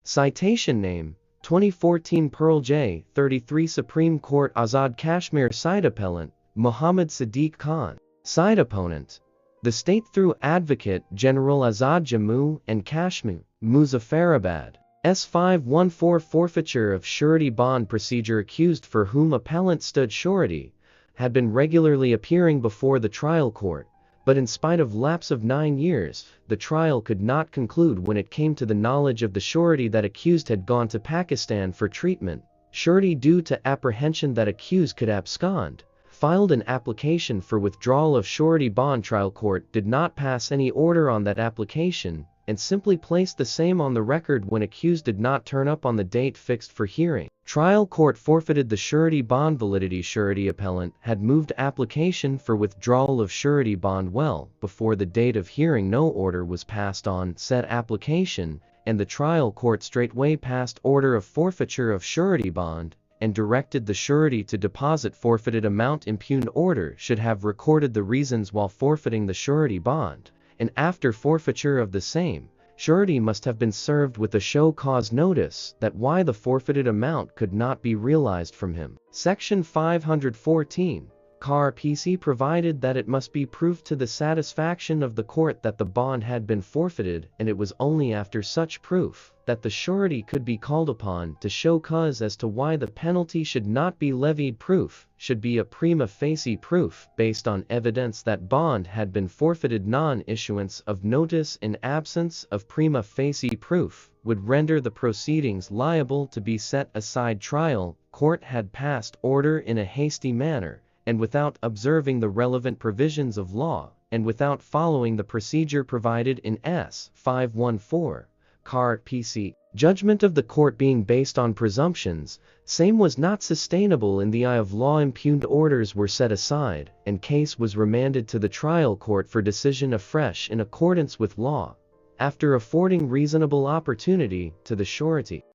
Citation name, 2014 PCrLJ 33 Supreme Court-AZAD-KASHMIR Side Appellant, Muhammad Siddique Khan. Side Opponent. The State through Advocate General Azad Jammu and Kashmir, Muzaffarabad. S514 Forfeiture of surety bond procedure. Accused for whom appellant stood surety had been regularly appearing before the trial court, but in spite of lapse of 9 years, the trial could not conclude when it came to the knowledge of the surety that accused had gone to Pakistan for treatment. Surety, due to apprehension that accused could abscond, filed an application for withdrawal of surety bond. Trial court did not pass any order on that application and simply placed the same on the record when accused did not turn up on the date fixed for hearing. Trial court forfeited the surety bond. Validity Surety. Appellant had moved application for withdrawal of surety bond well before the date of hearing. No order was passed on said application, and the trial court straightway passed order of forfeiture of surety bond and directed the surety to deposit forfeited amount. Impugned order should have recorded the reasons while forfeiting the surety bond, and after forfeiture of the same, surety must have been served with a show cause notice that why the forfeited amount could not be realized from him. Section 514, Cr.P.C provided that it must be proved to the satisfaction of the court that the bond had been forfeited, and it was only after such proof that the surety could be called upon to show cause as to why the penalty should not be levied. Proof should be a prima facie proof based on evidence that bond had been forfeited. Non-issuance of notice in absence of prima facie proof would render the proceedings liable to be set aside. Trial court had passed order in a hasty manner and without observing the relevant provisions of law, and without following the procedure provided in S514, Cr.P.C. Judgment of the court being based on presumptions, same was not sustainable in the eye of law. Impugned orders were set aside, and case was remanded to the trial court for decision afresh in accordance with law, after affording reasonable opportunity to the surety.